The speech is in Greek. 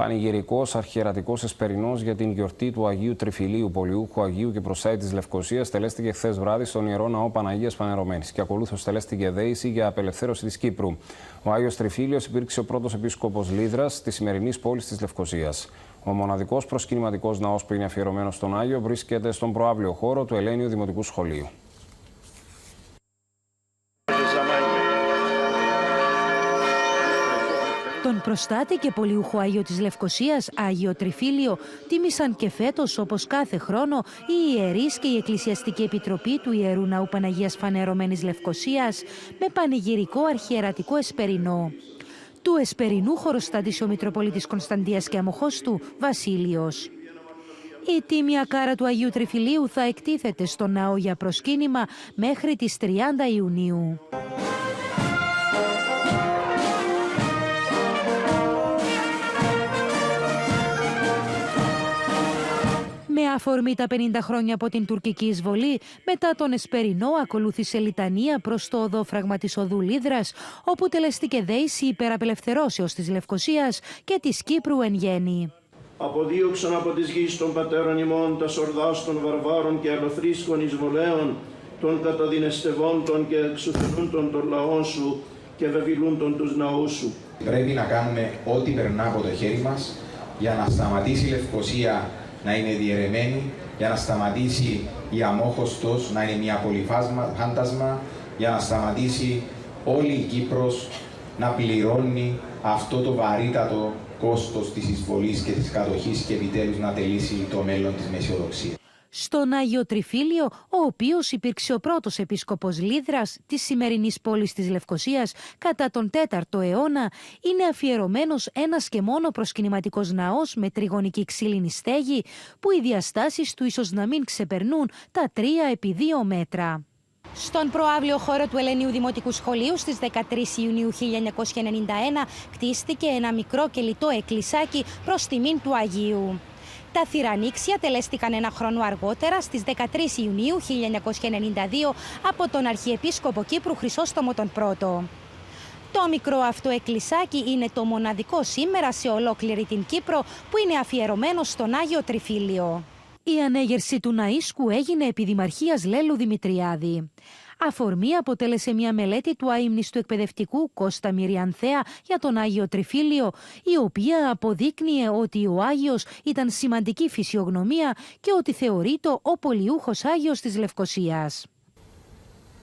Πανηγυρικός αρχιερατικός εσπερινός για την γιορτή του Αγίου Τριφυλίου, Πολιούχου Αγίου και Προσάη της Λευκωσίας, τελέστηκε χθες βράδυ στον Ιερό Ναό Παναγίας Φανερωμένης και ακολούθως τελέστηκε δέηση για απελευθέρωση της Κύπρου. Ο Άγιος Τριφύλιος υπήρξε ο πρώτος επίσκοπος Λύδρας της σημερινής πόλης της Λευκωσίας. Ο μοναδικός προσκυνηματικός ναός που είναι αφιερωμένος στον Άγιο βρίσκεται στον προαύλιο χώρο του Ελένιου Δημοτικού Σχολείου. Τον προστάτη και πολιούχο Άγιο της Λευκωσίας, Άγιο Τριφύλιο, τίμησαν και φέτος, όπως κάθε χρόνο, οι ιερείς και η Εκκλησιαστική Επιτροπή του Ιερού Ναού Παναγίας Φανερωμένης Λευκωσίας με πανηγυρικό αρχιερατικό εσπερινό. Του εσπερινού χοροστάτησε ο Μητροπολίτης Κωνσταντίας και Αμοχώστου, Βασίλειος. Η τίμια κάρα του Αγίου Τριφυλίου θα εκτίθεται στο ναό για προσκύνημα μέχρι τις 30 Ιουνίου. Με αφορμή τα 50 χρόνια από την τουρκική εισβολή, μετά τον εσπερινό ακολούθησε λιτανία προς το οδόφραγμα της οδού Λύδρας, όπου τελεστήκε δέηση υπεραπελευθερώσεως της Λευκωσίας και της Κύπρου εν γέννη. Αποδίωξαν από τις γης των πατέρων ημών τα σορδάς των βαρβάρων και αλλοθρήσκων εισβολέων, των καταδυνεστευόντων και εξουθενούντων των λαών σου και βεβηλούντων τους ναούς σου. Πρέπει να κάνουμε ό,τι περνά από το χέρι μας για να σταματήσει η Λευκωσία να είναι διαιρεμένη, για να σταματήσει η Αμόχωστος να είναι μια πολυφάντασμα, για να σταματήσει όλη η Κύπρος να πληρώνει αυτό το βαρύτατο κόστος της εισβολής και της κατοχής και επιτέλους να τελείσει το μέλλον της Μεσαιοδοξίας. Στον Άγιο Τριφύλιο, ο οποίος υπήρξε ο πρώτος επίσκοπος Λύδρας της σημερινής πόλης της Λευκωσίας κατά τον 4ο αιώνα, είναι αφιερωμένος ένας και μόνο προσκυνηματικός ναός με τριγωνική ξύλινη στέγη, που οι διαστάσεις του ίσως να μην ξεπερνούν τα 3 επί 2 μέτρα. Στον προαύλιο χώρο του Ελενίου Δημοτικού Σχολείου στις 13 Ιουνίου 1991 κτίστηκε ένα μικρό και λιτό εκκλησάκι προς τιμήν του Αγίου. Τα θυρανίξια τελέστηκαν ένα χρόνο αργότερα, στις 13 Ιουνίου 1992, από τον Αρχιεπίσκοπο Κύπρου Χρυσόστομο τον Πρώτο. Το μικρό αυτό εκκλησάκι είναι το μοναδικό σήμερα σε ολόκληρη την Κύπρο που είναι αφιερωμένο στον Άγιο Τριφύλιο. Η ανέγερση του ναΐσκου έγινε επί Δημαρχίας Λέλου Δημητριάδη. Αφορμή αποτέλεσε μια μελέτη του αείμνηστου εκπαιδευτικού Κώστα Μυριανθέα για τον Άγιο Τριφύλιο, η οποία αποδείκνυε ότι ο Άγιος ήταν σημαντική φυσιογνωμία και ότι θεωρείται ο πολιούχος Άγιος της Λευκωσίας.